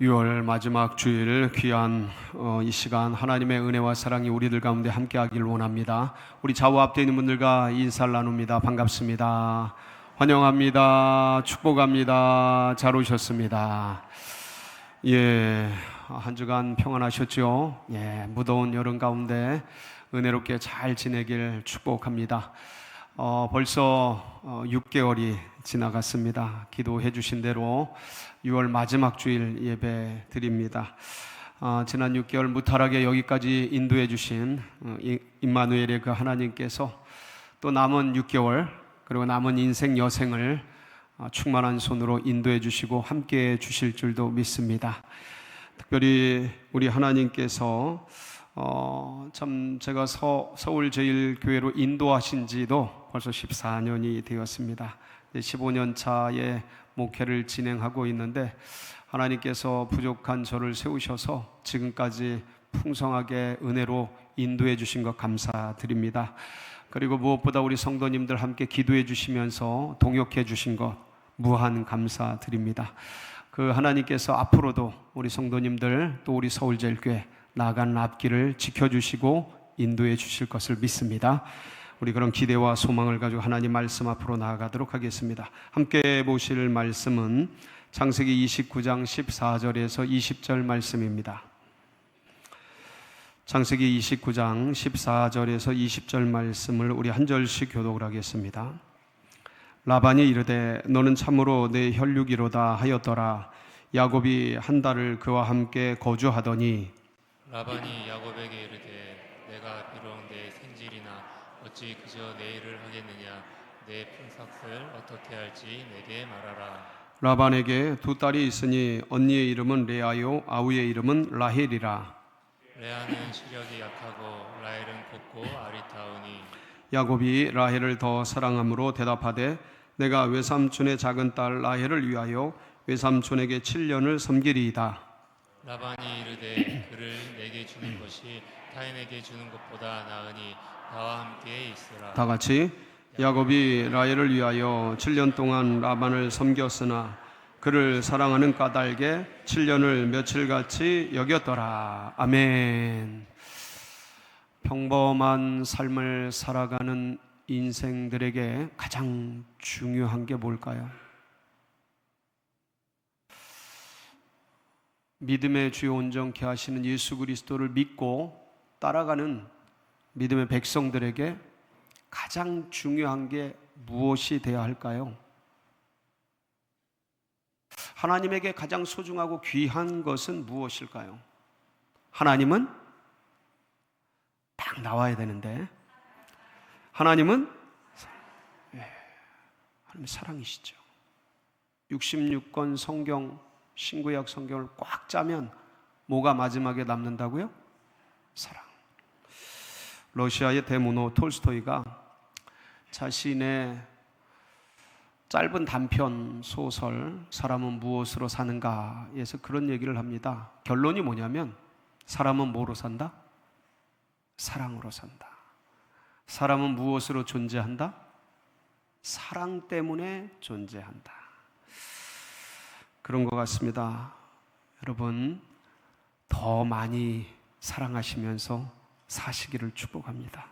6월 마지막 주일 귀한 이 시간 하나님의 은혜와 사랑이 우리들 가운데 함께하기를 원합니다. 우리 좌우 앞에 있는 분들과 인사를 나눕니다. 반갑습니다. 환영합니다. 축복합니다. 잘 오셨습니다. 한 주간 평안하셨죠? 무더운 여름 가운데 은혜롭게 잘 지내길 축복합니다. 벌써 6개월이 지나갔습니다. 기도해 주신 대로 6월 마지막 주일 예배 드립니다. 지난 6개월 무탈하게 여기까지 인도해 주신 임마누엘의 그 하나님께서 또 남은 6개월 그리고 남은 인생 여생을 충만한 손으로 인도해 주시고 함께해 주실 줄도 믿습니다. 특별히 우리 하나님께서 참 제가 서울제일교회로 인도하신 지도 벌써 14년이 되었습니다. 15년 차의 목회를 진행하고 있는데 하나님께서 부족한 저를 세우셔서 지금까지 풍성하게 은혜로 인도해 주신 것 감사드립니다. 그리고 무엇보다 우리 성도님들 함께 기도해 주시면서 동역해 주신 것 무한 감사드립니다. 그 하나님께서 앞으로도 우리 성도님들 또 우리 서울제일교회 나아가는 앞길을 지켜주시고 인도해 주실 것을 믿습니다. 우리 그런 기대와 소망을 가지고 하나님 말씀 앞으로 나아가도록 하겠습니다. 함께 보실 말씀은 창세기 29장 14절에서 20절 말씀입니다. 창세기 29장 14절에서 20절 말씀을 우리 한 절씩 교독을 하겠습니다. 라반이 이르되 너는 참으로 내 혈육이로다 하였더라. 야곱이 한 달을 그와 함께 거주하더니 라반이 야곱에게 이르되 내가 비록 내 생질이나 어찌 그저 내 일을 하겠느냐. 내 품삯을 어떻게 할지 내게 말하라. 라반에게 두 딸이 있으니 언니의 이름은 레아요 아우의 이름은 라헬이라. 레아는 시력이 약하고 라헬은 곱고 아리따우니 야곱이 라헬을 더 사랑함으로 대답하되 내가 외삼촌의 작은 딸 라헬을 위하여 외삼촌에게 7년을 섬기리이다. 라반이 이르되 그를 내게 주는 것이 타인에게 주는 것보다 나으니 나와 함께 있으라. 다 같이 야곱이 라헬을 위하여 7년 동안 라반을 섬겼으나 그를 사랑하는 까닭에 7년을 며칠같이 여겼더라. 아멘. 평범한 삶을 살아가는 인생들에게 가장 중요한 게 뭘까요? 믿음의 주요 온전케 하시는 예수 그리스도를 믿고 따라가는 믿음의 백성들에게 가장 중요한 게 무엇이 되어야 할까요? 하나님에게 가장 소중하고 귀한 것은 무엇일까요? 하나님은 딱 나와야 되는데 하나님은 하나님 사랑이시죠. 66권 성경 신구약 성경을 꽉 짜면 뭐가 마지막에 남는다고요? 사랑. 러시아의 대문호 톨스토이가 자신의 짧은 단편 소설 사람은 무엇으로 사는가에서 그런 얘기를 합니다. 결론이 뭐냐면 사람은 뭐로 산다? 사랑으로 산다. 사람은 무엇으로 존재한다? 사랑 때문에 존재한다. 그런 것 같습니다. 여러분 더 많이 사랑하시면서 사시기를 축복합니다.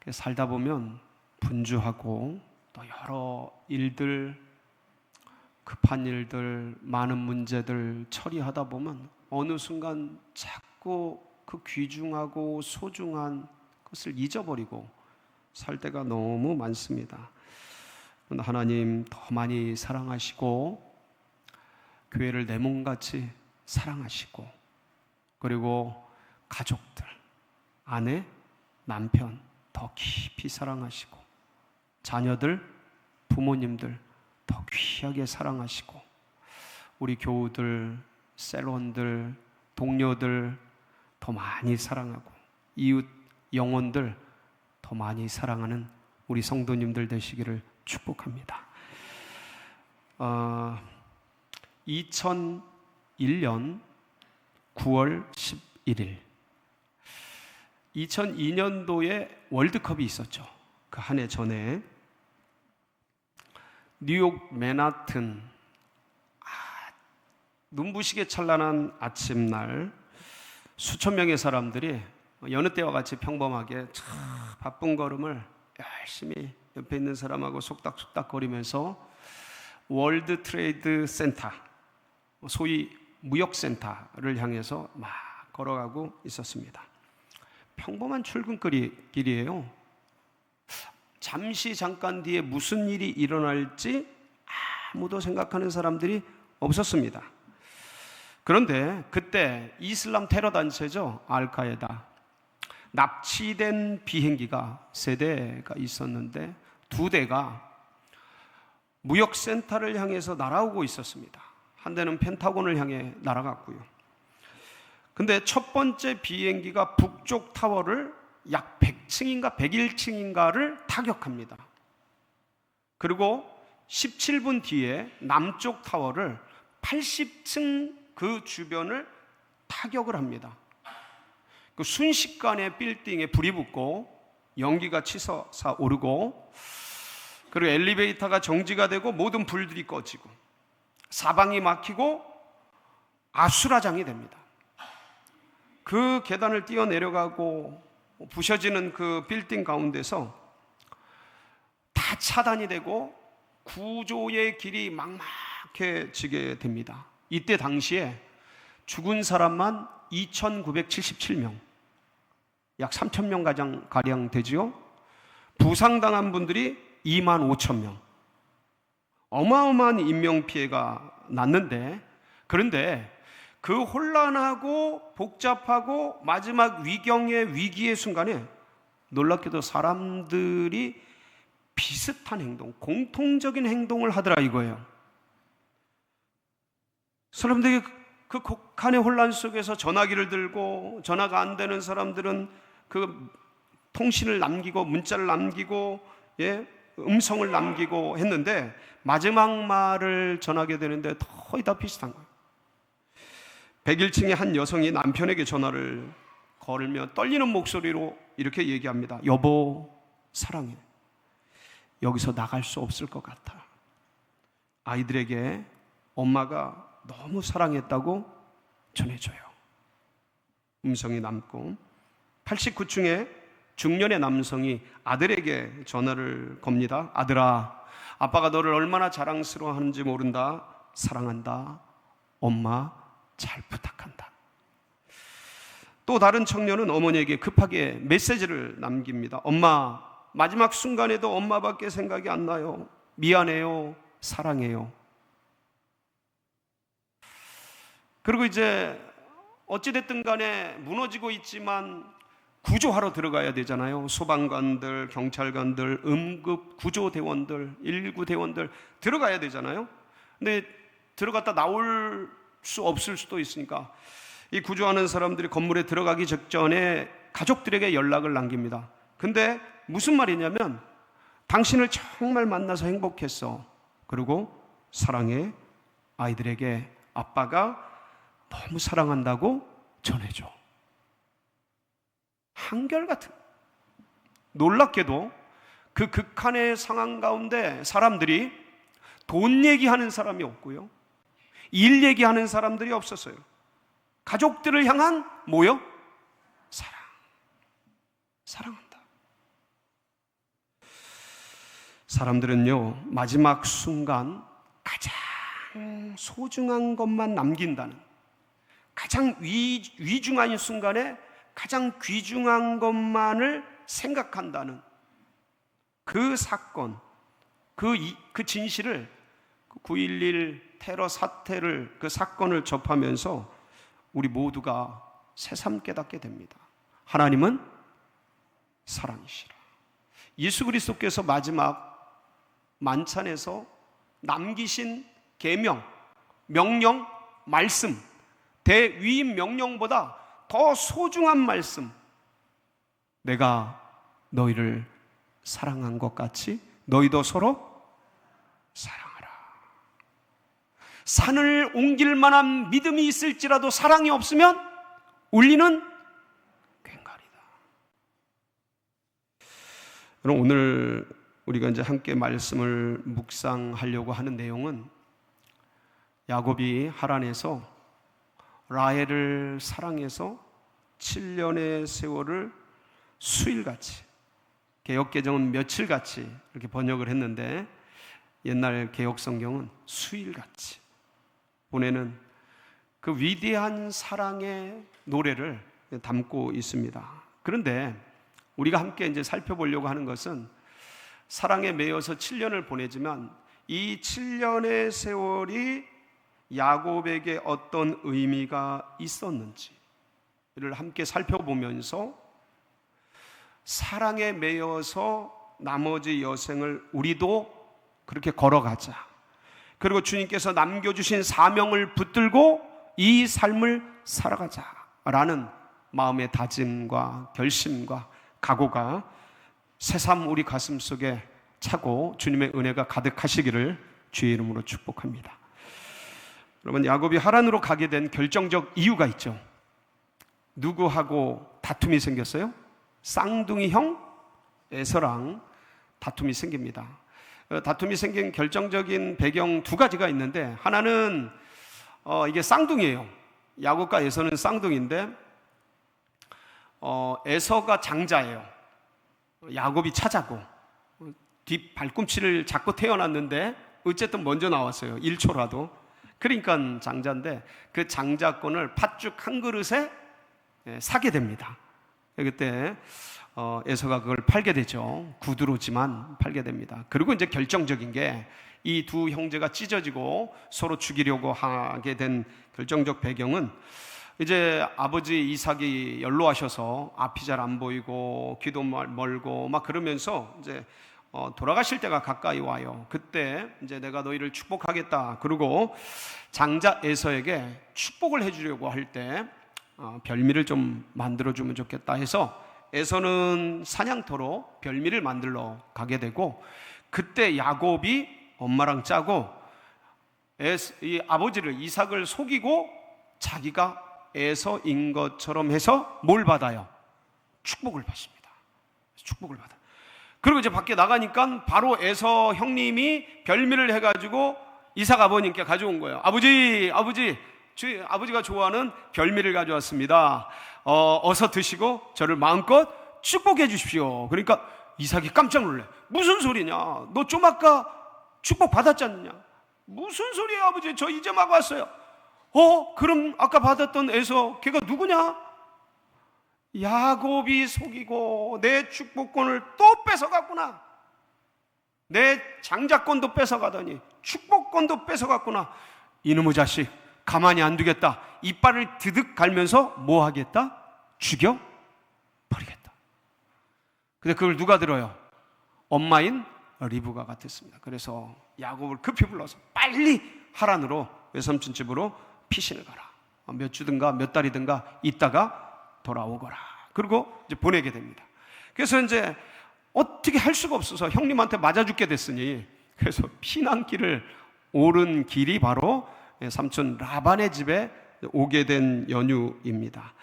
살다 보면 분주하고 또 여러 일들, 급한 일들, 많은 문제들 처리하다 보면 어느 순간 자꾸 그 귀중하고 소중한 것을 잊어버리고 살 때가 너무 많습니다. 하나님 더 많이 사랑하시고 교회를 내 몸같이 사랑하시고 그리고 가족들, 아내, 남편 더 깊이 사랑하시고 자녀들, 부모님들 더 귀하게 사랑하시고 우리 교우들, 셀원들, 동료들 더 많이 사랑하고 이웃 영혼들 더 많이 사랑하는 우리 성도님들 되시기를 축복합니다. 2001년 9월 11일 2002년도에 월드컵이 있었죠. 그 한 해 전에 뉴욕 맨하튼 눈부시게 찬란한 아침날, 수천 명의 사람들이 여느 때와 같이 평범하게 참 바쁜 걸음을 열심히 옆에 있는 사람하고 속닥속닥 거리면서 월드 트레이드 센터, 소위 무역센터를 향해서 막 걸어가고 있었습니다. 평범한 출근길이에요. 잠깐 뒤에 무슨 일이 일어날지 아무도 생각하는 사람들이 없었습니다. 그런데 그때 이슬람 테러 단체죠, 알카에다, 납치된 비행기가 3대가 있었는데 2대가 무역센터를 향해서 날아오고 있었습니다. 한 대는 펜타곤을 향해 날아갔고요. 근데 첫 번째 비행기가 북쪽 타워를 약 100층인가 101층인가를 타격합니다. 그리고 17분 뒤에 남쪽 타워를 80층 그 주변을 타격을 합니다. 그 순식간에 빌딩에 불이 붙고 연기가 치솟아 오르고, 그리고 엘리베이터가 정지가 되고 모든 불들이 꺼지고 사방이 막히고 아수라장이 됩니다. 그 계단을 뛰어내려가고 부셔지는 그 빌딩 가운데서 다 차단이 되고 구조의 길이 막막해지게 됩니다. 이때 당시에 죽은 사람만 2,977명, 약 3,000명 가량 되지요. 부상당한 분들이 25,000명. 어마어마한 인명피해가 났는데, 그런데 그 혼란하고 복잡하고 마지막 위경의 위기의 순간에 놀랍게도 사람들이 비슷한 행동, 공통적인 행동을 하더라 이거예요. 사람들이 그 극한의 혼란 속에서 전화기를 들고, 전화가 안 되는 사람들은 그 통신을 남기고 문자를 남기고, 음성을 남기고 했는데 마지막 말을 전하게 되는데 거의 다 비슷한 거예요. 101층의 한 여성이 남편에게 전화를 걸며 떨리는 목소리로 이렇게 얘기합니다. 여보, 사랑해. 여기서 나갈 수 없을 것 같아. 아이들에게 엄마가 너무 사랑했다고 전해줘요. 음성이 남고 89층에 중년의 남성이 아들에게 전화를 겁니다. 아들아, 아빠가 너를 얼마나 자랑스러워하는지 모른다. 사랑한다. 엄마 잘 부탁한다. 또 다른 청년은 어머니에게 급하게 메시지를 남깁니다. 엄마, 마지막 순간에도 엄마밖에 생각이 안 나요. 미안해요. 사랑해요. 그리고 이제 어찌됐든 간에 무너지고 있지만 구조하러 들어가야 되잖아요. 소방관들, 경찰관들, 응급 구조대원들, 119 대원들 들어가야 되잖아요. 근데 들어갔다 나올 수 없을 수도 있으니까 이 구조하는 사람들이 건물에 들어가기 직전에 가족들에게 연락을 남깁니다. 근데 무슨 말이냐면, 당신을 정말 만나서 행복했어. 그리고 사랑해. 아이들에게 아빠가 너무 사랑한다고 전해줘. 한결같은, 놀랍게도 그 극한의 상황 가운데 사람들이 돈 얘기하는 사람이 없고요, 일 얘기하는 사람들이 없었어요. 가족들을 향한 뭐요? 사랑한다. 사람들은요, 마지막 순간 가장 소중한 것만 남긴다는, 가장 위중한 순간에 가장 귀중한 것만을 생각한다는 그 사건, 그 진실을, 9.11 테러 사태를, 그 사건을 접하면서 우리 모두가 새삼 깨닫게 됩니다. 하나님은 사랑이시라. 예수 그리스도께서 마지막 만찬에서 남기신 계명, 명령, 말씀, 대위임 명령보다 더 소중한 말씀, 내가 너희를 사랑한 것 같이 너희도 서로 사랑하라. 산을 옮길 만한 믿음이 있을지라도 사랑이 없으면 울리는 꽹과리다. 그럼 오늘 우리가 이제 함께 말씀을 묵상하려고 하는 내용은 야곱이 하란에서 라헬을 사랑해서 7년의 세월을 수일같이, 개역개정은 며칠같이 이렇게 번역을 했는데 옛날 개역성경은 수일같이 보내는 그 위대한 사랑의 노래를 담고 있습니다. 그런데 우리가 함께 이제 살펴보려고 하는 것은 사랑에 매여서 7년을 보내지만 이 7년의 세월이 야곱에게 어떤 의미가 있었는지를 함께 살펴보면서 사랑에 매여서 나머지 여생을 우리도 그렇게 걸어가자. 그리고 주님께서 남겨주신 사명을 붙들고 이 삶을 살아가자라는 마음의 다짐과 결심과 각오가 새삼 우리 가슴 속에 차고 주님의 은혜가 가득하시기를 주의 이름으로 축복합니다. 여러분, 야곱이 하란으로 가게 된 결정적 이유가 있죠. 누구하고 다툼이 생겼어요? 쌍둥이 형 에서랑 다툼이 생깁니다. 다툼이 생긴 결정적인 배경 두 가지가 있는데, 하나는 이게 쌍둥이에요. 야곱과 에서는 쌍둥이인데 에서가 장자예요. 야곱이 차자고 뒷 발꿈치를 잡고 태어났는데 어쨌든 먼저 나왔어요. 1초라도. 그러니까 장자인데 그 장자권을 팥죽 한 그릇에 사게 됩니다. 그때 에서가 그걸 팔게 되죠. 구두로지만 팔게 됩니다. 그리고 이제 결정적인 게 이 두 형제가 찢어지고 서로 죽이려고 하게 된 결정적 배경은, 이제 아버지 이삭이 연로하셔서 앞이 잘 안 보이고 귀도 멀고 막 그러면서 이제 돌아가실 때가 가까이 와요. 그때 이제 내가 너희를 축복하겠다. 그리고 장자 에서에게 축복을 해주려고 할 때 별미를 좀 만들어주면 좋겠다 해서 에서는 사냥터로 별미를 만들러 가게 되고, 그때 야곱이 엄마랑 짜고 이 아버지를 이삭을 속이고 자기가 에서인 것처럼 해서 뭘 받아요? 축복을 받습니다. 축복을 받아요. 그리고 이제 밖에 나가니까 바로 에서 형님이 별미를 해가지고 이삭 아버님께 가져온 거예요. 아버지가 좋아하는 별미를 가져왔습니다. 어서 드시고 저를 마음껏 축복해 주십시오. 그러니까 이삭이 깜짝 놀래. 무슨 소리냐? 너 좀 아까 축복 받았지 않느냐? 무슨 소리예요, 아버지? 저 이제 막 왔어요. 그럼 아까 받았던 에서 걔가 누구냐? 야곱이 속이고 내 축복권을 또 뺏어갔구나. 내 장자권도 뺏어가더니 축복권도 뺏어갔구나. 이놈의 자식 가만히 안 두겠다. 이빨을 드득 갈면서 뭐 하겠다? 죽여버리겠다. 근데 그걸 누가 들어요? 엄마인 리브가 같았습니다. 그래서 야곱을 급히 불러서 빨리 하란으로 외삼촌 집으로 피신을 가라. 몇 주든가 몇 달이든가 있다가 돌아오거라. 그리고 이제 보내게 됩니다. 그래서 이제 어떻게 할 수가 없어서 형님한테 맞아 죽게 됐으니, 그래서 피난길을 오른 길이 바로 삼촌 라반의 집에 오게 된 연유입니다.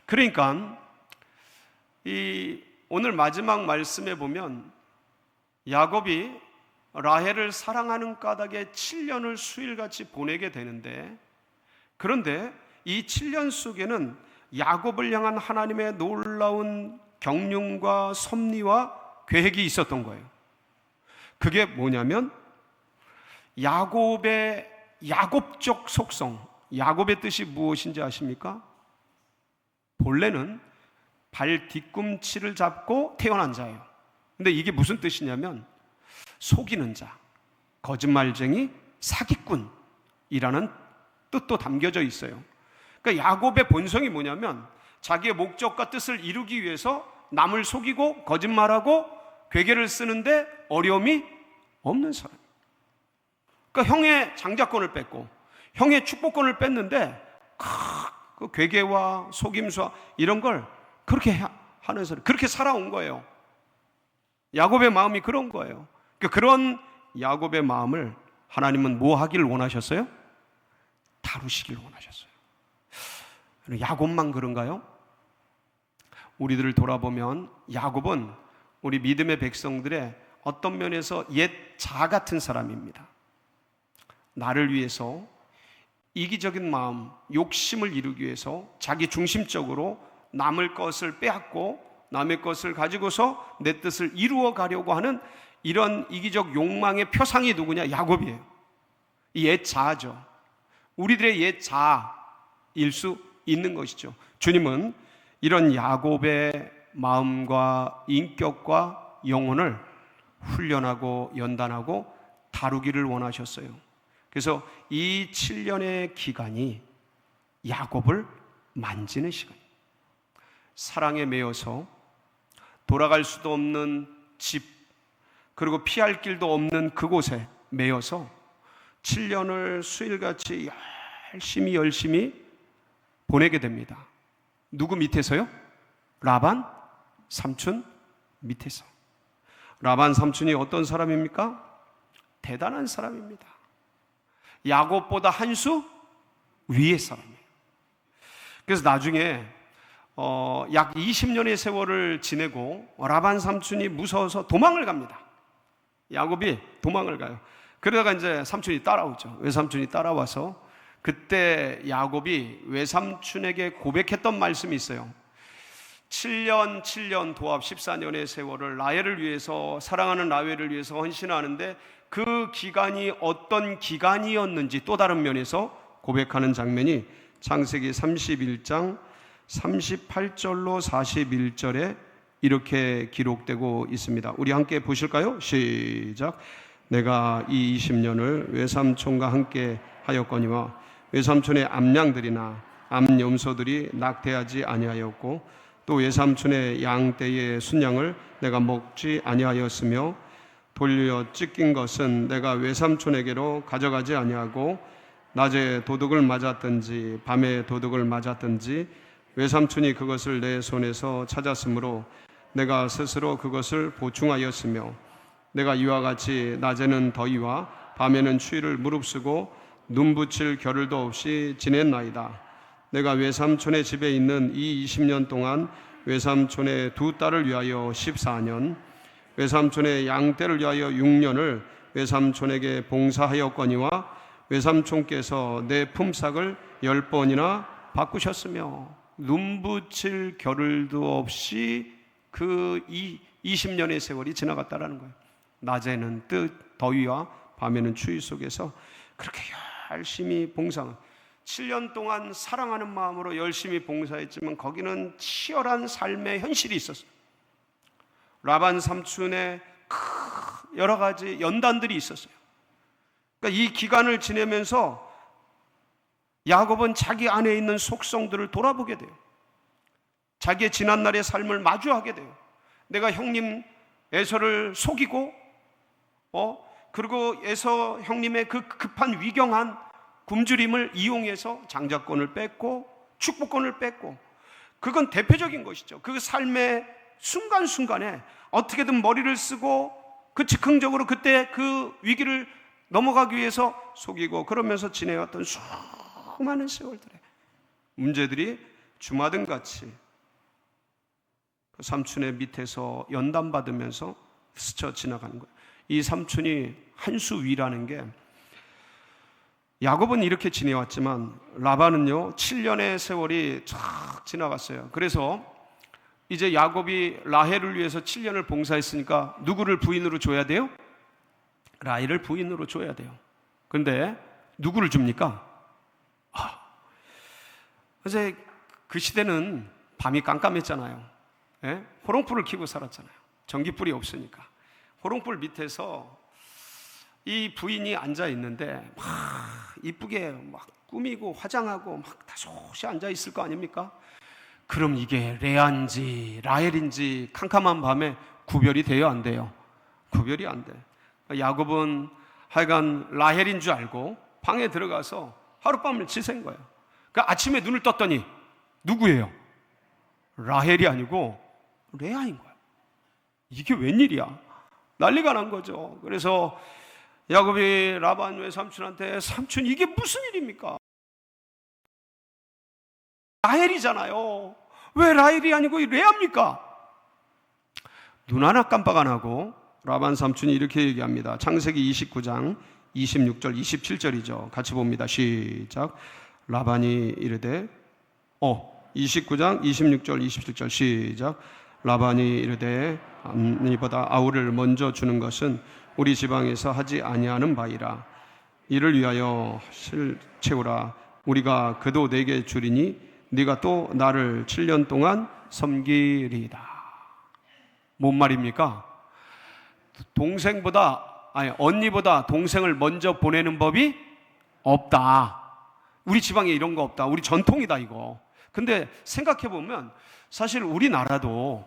그러니까 이 오늘 마지막 말씀에 보면 야곱이 라헬을 사랑하는 까닭에 7년을 수일같이 보내게 되는데, 그런데 이 7년 속에는 야곱을 향한 하나님의 놀라운 경륜과 섭리와 계획이 있었던 거예요. 그게 뭐냐면 야곱의 야곱적 속성, 야곱의 뜻이 무엇인지 아십니까? 본래는 발 뒤꿈치를 잡고 태어난 자예요. 근데 이게 무슨 뜻이냐면 속이는 자, 거짓말쟁이, 사기꾼이라는 뜻도 담겨져 있어요. 그러니까 야곱의 본성이 뭐냐면 자기의 목적과 뜻을 이루기 위해서 남을 속이고 거짓말하고 괴계를 쓰는데 어려움이 없는 사람. 그러니까 형의 장자권을 뺐고 형의 축복권을 뺐는데 그 괴계와 속임수와 이런 걸 그렇게 하는 사람, 그렇게 살아온 거예요. 야곱의 마음이 그런 거예요. 그러니까 그런 야곱의 마음을 하나님은 뭐 하기를 원하셨어요? 다루시길 원하셨어요. 야곱만 그런가요? 우리들을 돌아보면 야곱은 우리 믿음의 백성들의 어떤 면에서 옛 자 같은 사람입니다. 나를 위해서 이기적인 마음, 욕심을 이루기 위해서 자기 중심적으로 남의 것을 빼앗고 남의 것을 가지고서 내 뜻을 이루어 가려고 하는 이런 이기적 욕망의 표상이 누구냐? 야곱이에요. 옛 자아죠. 우리들의 옛 자아일 수 있는 것이죠. 주님은 이런 야곱의 마음과 인격과 영혼을 훈련하고 연단하고 다루기를 원하셨어요. 그래서 이 7년의 기간이 야곱을 만지는 시간이에요. 사랑에 매여서 돌아갈 수도 없는 집, 그리고 피할 길도 없는 그곳에 매여서 7년을 수일같이 열심히 보내게 됩니다. 누구 밑에서요? 라반 삼촌 밑에서. 라반 삼촌이 어떤 사람입니까? 대단한 사람입니다. 야곱보다 한 수 위의 사람이에요. 그래서 나중에 약 20년의 세월을 지내고 라반 삼촌이 무서워서 도망을 갑니다. 야곱이 도망을 가요. 그러다가 이제 삼촌이 따라오죠. 외삼촌이 따라와서 그때 야곱이 외삼촌에게 고백했던 말씀이 있어요. 7년 도합 14년의 세월을 라헬을 위해서, 사랑하는 라헬을 위해서 헌신하는데 그 기간이 어떤 기간이었는지 또 다른 면에서 고백하는 장면이 창세기 31장 38절로 41절에 이렇게 기록되고 있습니다. 우리 함께 보실까요? 시작. 내가 이 20년을 외삼촌과 함께 하였거니와 외삼촌의 암양들이나 암염소들이 낙태하지 아니하였고 또 외삼촌의 양떼의 순양을 내가 먹지 아니하였으며 돌려 찢긴 것은 내가 외삼촌에게로 가져가지 아니하고 낮에 도둑을 맞았든지 밤에 도둑을 맞았든지 외삼촌이 그것을 내 손에서 찾았으므로 내가 스스로 그것을 보충하였으며 내가 이와 같이 낮에는 더위와 밤에는 추위를 무릅쓰고 눈 붙일 겨를도 없이 지냈나이다. 내가 외삼촌의 집에 있는 이 20년 동안 외삼촌의 두 딸을 위하여 14년, 외삼촌의 양떼를 위하여 6년을 외삼촌에게 봉사하였거니와 외삼촌께서 내 품삯을 10번이나 바꾸셨으며 눈 붙일 겨를도 없이 그 20년의 세월이 지나갔다라는 거예요. 낮에는 뜻, 더위와 밤에는 추위 속에서 그렇게 열심히 봉사한 7년 동안 사랑하는 마음으로 열심히 봉사했지만 거기는 치열한 삶의 현실이 있었어요. 라반 삼촌의 여러 가지 연단들이 있었어요. 그러니까 이 기간을 지내면서 야곱은 자기 안에 있는 속성들을 돌아보게 돼요. 자기의 지난날의 삶을 마주하게 돼요. 내가 형님 에서를 속이고 그리고 에서 형님의 그 급한 위경한 굶주림을 이용해서 장자권을 뺏고 축복권을 뺏고, 그건 대표적인 것이죠. 그 삶의 순간순간에 어떻게든 머리를 쓰고 그 즉흥적으로 그때 그 위기를 넘어가기 위해서 속이고 그러면서 지내왔던 수많은 세월들의 문제들이 주마등같이 그 삼촌의 밑에서 연단받으면서 스쳐 지나가는 거예요. 이 삼촌이 한 수 위라는 게, 야곱은 이렇게 지내왔지만 라반은요 7년의 세월이 쫙 지나갔어요. 그래서 이제 야곱이 라헬을 위해서 7년을 봉사했으니까 누구를 부인으로 줘야 돼요? 라헬을 부인으로 줘야 돼요. 근데 누구를 줍니까? 이제 그 시대는 밤이 깜깜했잖아요. 예? 호롱불을 켜고 살았잖아요. 전기불이 없으니까. 호롱불 밑에서 이 부인이 앉아 있는데 막 이쁘게 막 꾸미고 화장하고 막 다소시 앉아 있을 거 아닙니까? 그럼 이게 레아인지 라헬인지 캄캄한 밤에 구별이 돼요, 안 돼요? 구별이 안 돼. 야곱은 하여간 라헬인 줄 알고 방에 들어가서 하룻밤을 지샌 거예요. 그러니까 아침에 눈을 떴더니 누구예요? 라헬이 아니고 레아인 거예요. 이게 웬일이야? 난리가 난 거죠. 그래서 야곱이 라반 외삼촌한테, 삼촌 이게 무슨 일입니까? 라헬이잖아요. 왜 라헬이 아니고 레아입니까? 눈 하나 깜빡 안 하고 라반 삼촌이 이렇게 얘기합니다. 창세기 29장 26절 27절이죠. 같이 봅니다. 시작. 라반이 이르되 29장 26절 27절 시작. 라반이 이르되 암니보다 아우를 먼저 주는 것은 우리 지방에서 하지 아니하는 바이라. 이를 위하여 실 채우라. 우리가 그도 내게 주리니 네가 또 나를 7년 동안 섬기리이다. 뭔 말입니까? 언니보다 동생을 먼저 보내는 법이 없다. 우리 지방에 이런 거 없다. 우리 전통이다 이거. 근데 생각해 보면 사실 우리나라도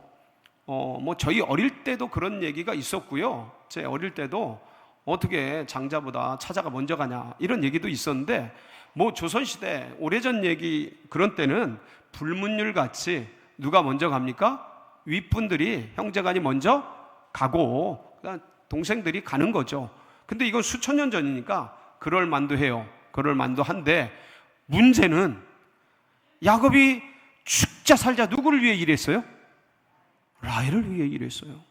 저희 어릴 때도 그런 얘기가 있었고요. 제 어릴 때도 어떻게 장자보다 차자가 먼저 가냐 이런 얘기도 있었는데, 조선시대 오래전 얘기 그런 때는 불문율 같이 누가 먼저 갑니까? 윗분들이 형제간이 먼저 가고 동생들이 가는 거죠. 근데 이건 수천 년 전이니까 그럴 만도 해요. 그럴 만도 한데, 문제는 야곱이 죽자 살자 누구를 위해 일했어요? 라헬을 위해 일했어요.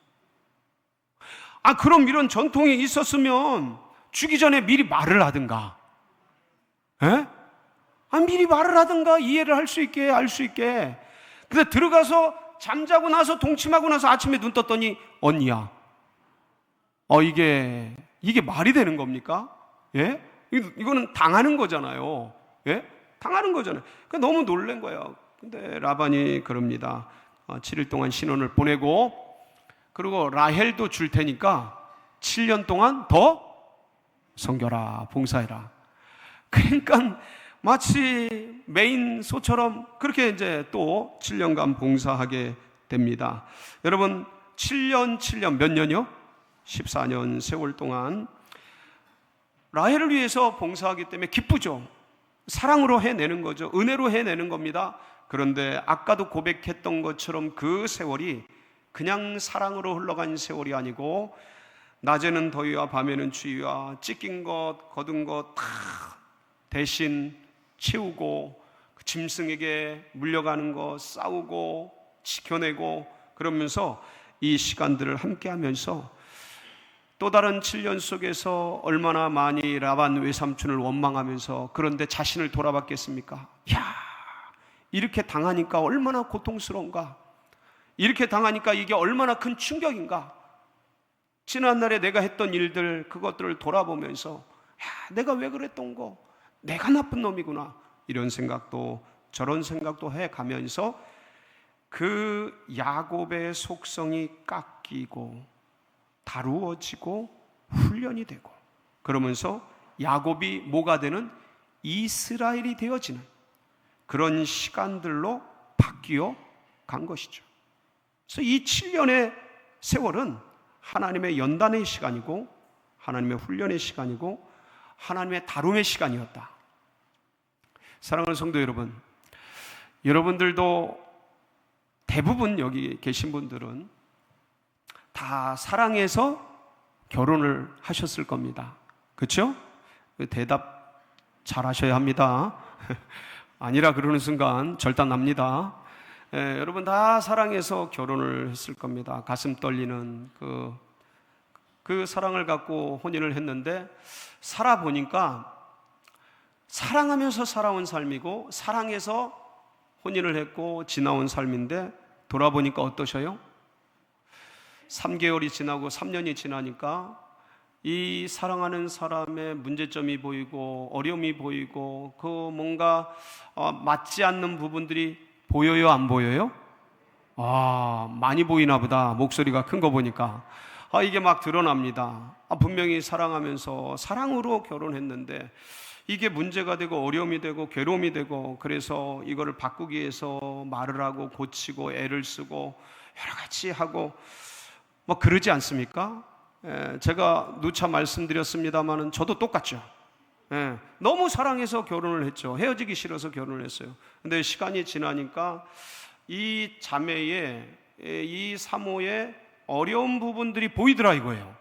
그럼 이런 전통이 있었으면 주기 전에 미리 말을 하든가, 미리 말을 하든가, 이해를 할 수 있게, 알 수 있게. 근데 들어가서 잠자고 나서 동침하고 나서 아침에 눈 떴더니 언니야. 이게 말이 되는 겁니까? 예? 이거는 당하는 거잖아요. 예? 당하는 거잖아요. 너무 놀란 거예요. 근데 라반이 그럽니다. 7일 동안 신혼을 보내고, 그리고 라헬도 줄 테니까 7년 동안 더 섬겨라, 봉사해라. 그러니까 마치 메인 소처럼 그렇게 이제 또 7년간 봉사하게 됩니다. 여러분, 7년 몇 년이요? 14년 세월 동안 라헬을 위해서 봉사하기 때문에 기쁘죠. 사랑으로 해내는 거죠. 은혜로 해내는 겁니다. 그런데 아까도 고백했던 것처럼 그 세월이 그냥 사랑으로 흘러간 세월이 아니고, 낮에는 더위와 밤에는 추위와 찢긴 것, 거둔 것 다 대신 채우고, 그 짐승에게 물려가는 거 싸우고 지켜내고, 그러면서 이 시간들을 함께 하면서 또 다른 7년 속에서 얼마나 많이 라반 외삼촌을 원망하면서, 그런데 자신을 돌아봤겠습니까? 이렇게 당하니까 얼마나 고통스러운가, 이렇게 당하니까 이게 얼마나 큰 충격인가. 지난날에 내가 했던 일들, 그것들을 돌아보면서 내가 왜 그랬던 거, 내가 나쁜 놈이구나, 이런 생각도 저런 생각도 해가면서 그 야곱의 속성이 깎이고 다루어지고 훈련이 되고, 그러면서 야곱이 뭐가 되는, 이스라엘이 되어지는 그런 시간들로 바뀌어 간 것이죠. 그래서 이 7년의 세월은 하나님의 연단의 시간이고, 하나님의 훈련의 시간이고, 하나님의 다룸의 시간이었다. 사랑하는 성도 여러분, 여러분들도 대부분 여기 계신 분들은 다 사랑해서 결혼을 하셨을 겁니다. 그렇죠? 대답 잘 하셔야 합니다. 아니라 그러는 순간 절단납니다. 여러분 다 사랑해서 결혼을 했을 겁니다. 가슴 떨리는 그 사랑을 갖고 혼인을 했는데, 살아보니까 사랑하면서 살아온 삶이고, 사랑해서 혼인을 했고 지나온 삶인데, 돌아보니까 어떠셔요? 3개월이 지나고 3년이 지나니까 이 사랑하는 사람의 문제점이 보이고 어려움이 보이고, 그 뭔가 맞지 않는 부분들이 보여요, 안 보여요? 많이 보이나 보다. 목소리가 큰 거 보니까 이게 막 드러납니다. 분명히 사랑하면서 사랑으로 결혼했는데 이게 문제가 되고 어려움이 되고 괴로움이 되고, 그래서 이거를 바꾸기 위해서 말을 하고 고치고 애를 쓰고 여러 가지 하고 그러지 않습니까? 제가 누차 말씀드렸습니다마는 저도 똑같죠. 너무 사랑해서 결혼을 했죠. 헤어지기 싫어서 결혼을 했어요. 근데 시간이 지나니까 이 자매의, 이 사모의 어려운 부분들이 보이더라 이거예요.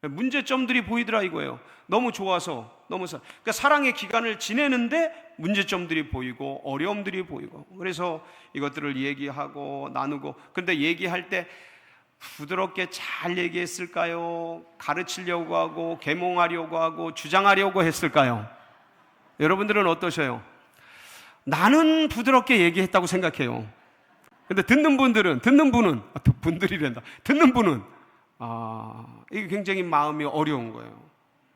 문제점들이 보이더라 이거예요. 너무 좋아서, 그러니까 사랑의 기간을 지내는데 문제점들이 보이고 어려움들이 보이고, 그래서 이것들을 얘기하고 나누고, 근데 얘기할 때 부드럽게 잘 얘기했을까요? 가르치려고 하고 계몽하려고 하고 주장하려고 했을까요? 여러분들은 어떠셔요? 나는 부드럽게 얘기했다고 생각해요. 근데 듣는 분은 이게 굉장히 마음이 어려운 거예요.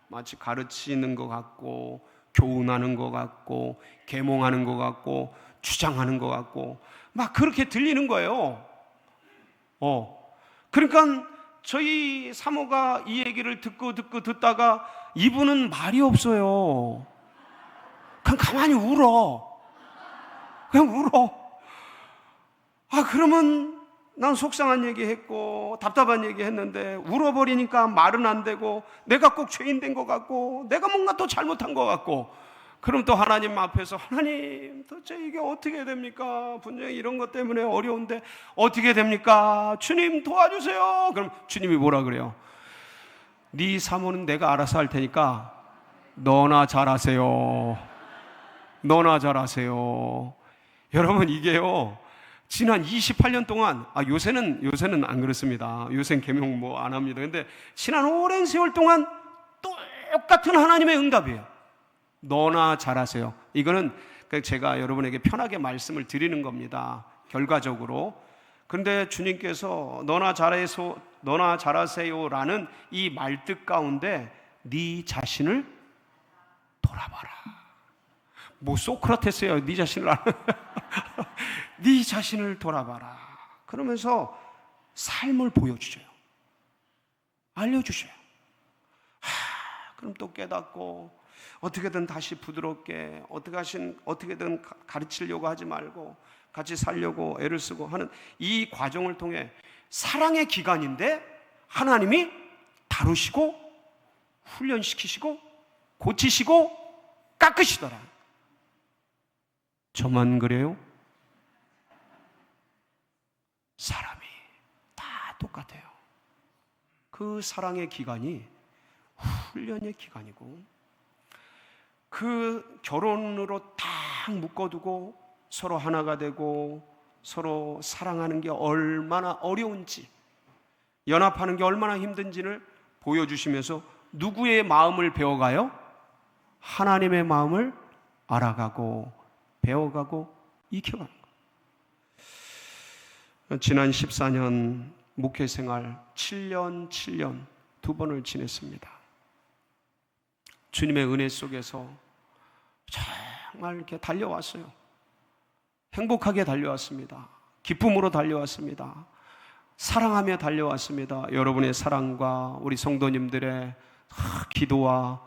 마치 가르치는 것 같고 교훈하는 것 같고 계몽하는 것 같고 주장하는 것 같고 막 그렇게 들리는 거예요. 그러니까 저희 사모가 이 얘기를 듣다가 이분은 말이 없어요. 그냥 가만히 울어. 그냥 울어. 그러면 난 속상한 얘기 했고 답답한 얘기 했는데 울어버리니까 말은 안 되고 내가 꼭 죄인 된 것 같고 내가 뭔가 또 잘못한 것 같고, 그럼 또 하나님 앞에서 하나님 도대체 이게 어떻게 됩니까? 분명히 이런 것 때문에 어려운데 어떻게 됩니까? 주님 도와주세요. 그럼 주님이 뭐라 그래요? 네 사모는 내가 알아서 할 테니까 너나 잘하세요. 너나 잘하세요. 여러분, 이게요 지난 28년 동안, 요새는 안 그렇습니다. 요새는 계명 뭐 안 합니다. 근데 지난 오랜 세월 동안 똑같은 하나님의 응답이에요. 너나 잘하세요. 이거는 제가 여러분에게 편하게 말씀을 드리는 겁니다. 결과적으로. 그런데 주님께서 너나 잘하세요라는 이 말뜻 가운데 네 자신을 돌아봐라. 뭐 소크라테스예요. 네 자신을 네 자신을 돌아봐라. 그러면서 삶을 보여주셔요. 알려주셔요. 그럼 또 깨닫고 어떻게든 다시 부드럽게 어떻게든 가르치려고 하지 말고 같이 살려고 애를 쓰고 하는 이 과정을 통해 사랑의 기간인데 하나님이 다루시고 훈련시키시고 고치시고 깎으시더라. 저만 그래요? 사람이 다 똑같아요. 그 사랑의 기간이 훈련의 기간이고, 그 결혼으로 딱 묶어두고 서로 하나가 되고 서로 사랑하는 게 얼마나 어려운지, 연합하는 게 얼마나 힘든지를 보여주시면서 누구의 마음을 배워가요? 하나님의 마음을 알아가고 배워가고 익혀가는 거예요. 지난 14년 목회생활 7년 두 번을 지냈습니다. 주님의 은혜 속에서 정말 이렇게 달려왔어요. 행복하게 달려왔습니다. 기쁨으로 달려왔습니다. 사랑하며 달려왔습니다. 여러분의 사랑과 우리 성도님들의 기도와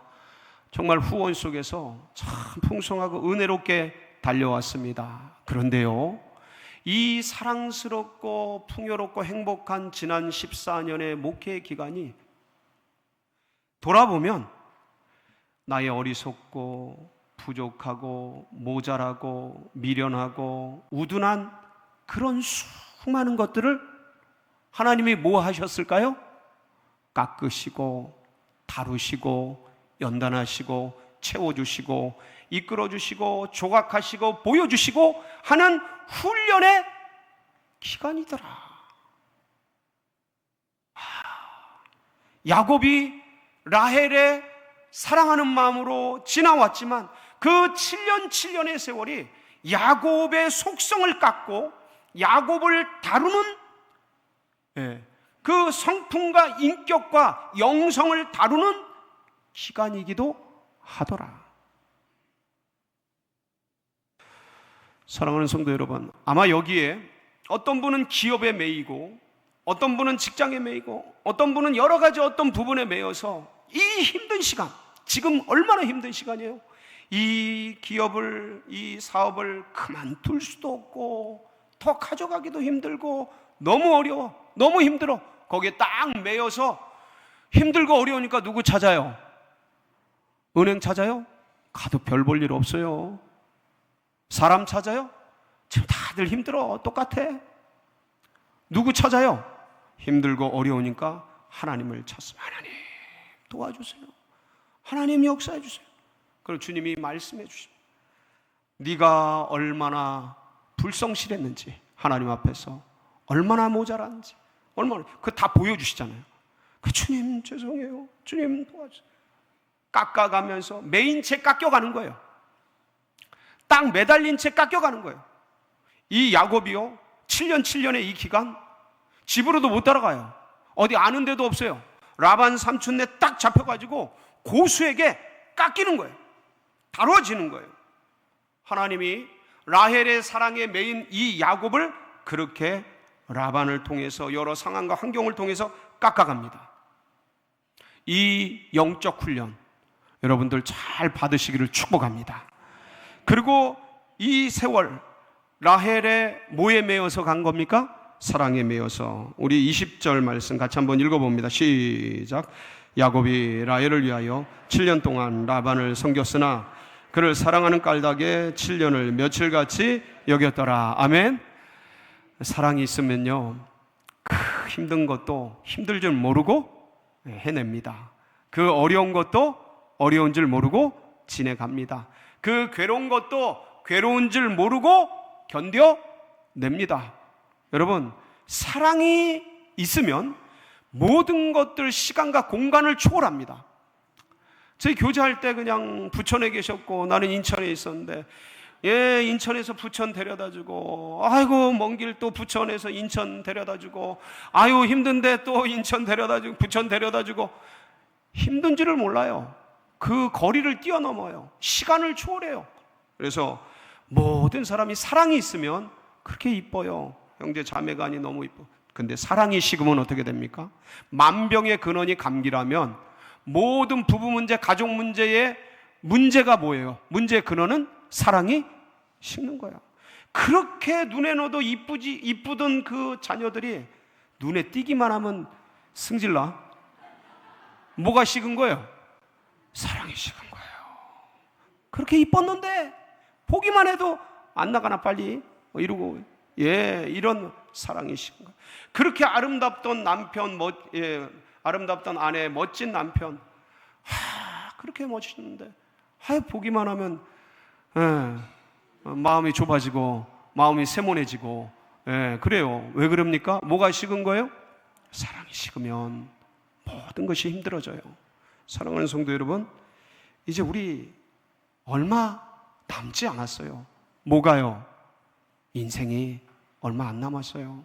정말 후원 속에서 참 풍성하고 은혜롭게 달려왔습니다. 그런데요, 이 사랑스럽고 풍요롭고 행복한 지난 14년의 목회 기간이 돌아보면 나의 어리석고 부족하고 모자라고 미련하고 우둔한 그런 수많은 것들을 하나님이 뭐 하셨을까요? 깎으시고 다루시고 연단하시고 채워주시고 이끌어주시고 조각하시고 보여주시고 하는 훈련의 기간이더라. 야곱이 라헬의 사랑하는 마음으로 지나왔지만 그 7년의 세월이 야곱의 속성을 깎고 야곱을 다루는 그 성품과 인격과 영성을 다루는 기간이기도 하더라. 사랑하는 성도 여러분, 아마 여기에 어떤 분은 기업에 매이고 어떤 분은 직장에 매이고 어떤 분은 여러 가지 어떤 부분에 매여서 이 힘든 시간, 지금 얼마나 힘든 시간이에요. 이 기업을, 이 사업을 그만둘 수도 없고 더 가져가기도 힘들고 너무 어려워, 너무 힘들어. 거기에 딱 매여서 힘들고 어려우니까 누구 찾아요? 은행 찾아요? 가도 별 볼 일 없어요. 사람 찾아요? 지금 다들 힘들어. 똑같아. 누구 찾아요? 힘들고 어려우니까 하나님을 찾습니다. 하나님 도와주세요. 하나님 역사해 주세요. 그리고 주님이 말씀해 주십니다. 네가 얼마나 불성실했는지, 하나님 앞에서 얼마나 모자란지, 얼마나 그 다 보여주시잖아요. 그 주님 죄송해요. 주님 도와주세요. 깎아가면서 매인 채 깎여가는 거예요. 딱 매달린 채 깎여가는 거예요. 이 야곱이요 7년의 이 기간 집으로도 못 따라가요. 어디 아는 데도 없어요. 라반 삼촌네 딱 잡혀가지고 고수에게 깎이는 거예요. 다뤄지는 거예요. 하나님이 라헬의 사랑에 매인 이 야곱을 그렇게 라반을 통해서 여러 상황과 환경을 통해서 깎아갑니다. 이 영적 훈련 여러분들 잘 받으시기를 축복합니다. 그리고 이 세월 라헬의 뭐에 매여서 간 겁니까? 사랑에 매여서. 우리 20절 말씀 같이 한번 읽어봅니다. 시작. 야곱이 라헬을 위하여 7년 동안 라반을 섬겼으나 그를 사랑하는 까닭에 7년을 며칠같이 여겼더라. 아멘. 사랑이 있으면요 그 힘든 것도 힘들 줄 모르고 해냅니다. 그 어려운 것도 어려운 줄 모르고 지내갑니다. 그 괴로운 것도 괴로운 줄 모르고 견뎌냅니다. 여러분, 사랑이 있으면 모든 것들 시간과 공간을 초월합니다. 저희 교제할 때 그냥 부천에 계셨고 나는 인천에 있었는데 인천에서 부천 데려다주고 아이고 먼 길 또 부천에서 인천 데려다주고 아유 힘든데 또 인천 데려다주고 부천 데려다주고 힘든 줄을 몰라요. 그 거리를 뛰어넘어요. 시간을 초월해요. 그래서 모든 사람이 사랑이 있으면 그렇게 이뻐요. 형제 자매간이 너무 이뻐. 근데 사랑이 식으면 어떻게 됩니까? 만병의 근원이 감기라면 모든 부부 문제, 가족 문제의 문제가 뭐예요? 문제의 근원은 사랑이 식는 거야. 그렇게 눈에 넣어도 이쁘던 그 자녀들이 눈에 띄기만 하면 승질나. 뭐가 식은 거예요? 사랑이 식은 거예요. 그렇게 이뻤는데 보기만 해도 안 나가나 빨리 이러고 이런 사랑이 식은 거예요. 그렇게 아름답던 남편, 아름답던 아내, 멋진 남편, 그렇게 멋있는데 보기만 하면 마음이 좁아지고 마음이 세모해지고 그래요. 왜 그럽니까? 뭐가 식은 거예요? 사랑이 식으면 모든 것이 힘들어져요. 사랑하는 성도 여러분, 이제 우리 얼마 남지 않았어요. 뭐가요? 인생이 얼마 안 남았어요.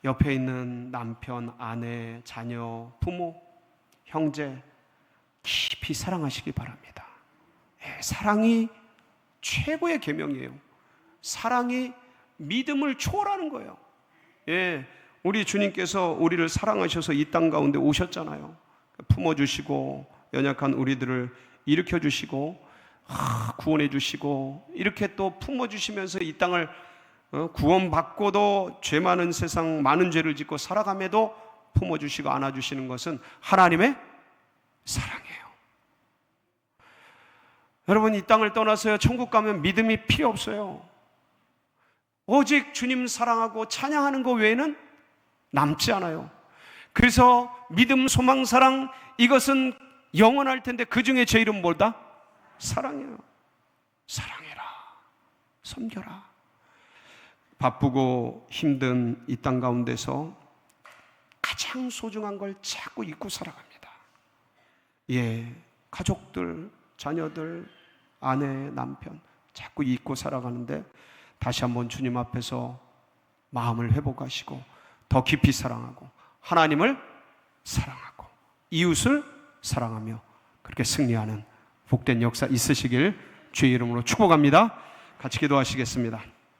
옆에 있는 남편, 아내, 자녀, 부모, 형제 깊이 사랑하시기 바랍니다. 사랑이 최고의 계명이에요. 사랑이 믿음을 초월하는 거예요. 우리 주님께서 우리를 사랑하셔서 이 땅 가운데 오셨잖아요. 품어주시고 연약한 우리들을 일으켜주시고 구원해주시고 이렇게 또 품어주시면서 이 땅을 구원받고도 죄 많은 세상 많은 죄를 짓고 살아감에도 품어주시고 안아주시는 것은 하나님의 사랑이에요. 여러분, 이 땅을 떠나서요 천국 가면 믿음이 필요 없어요. 오직 주님 사랑하고 찬양하는 것 외에는 남지 않아요. 그래서 믿음, 소망, 사랑, 이것은 영원할 텐데 그 중에 제일 이름 뭐다? 사랑이에요. 사랑해라, 섬겨라. 바쁘고 힘든 이 땅 가운데서 가장 소중한 걸 자꾸 잊고 살아갑니다. 가족들, 자녀들, 아내, 남편 자꾸 잊고 살아가는데 다시 한번 주님 앞에서 마음을 회복하시고 더 깊이 사랑하고 하나님을 사랑하고 이웃을 사랑하며 그렇게 승리하는 복된 역사 있으시길 주의 이름으로 축복합니다. 같이 기도하시겠습니다.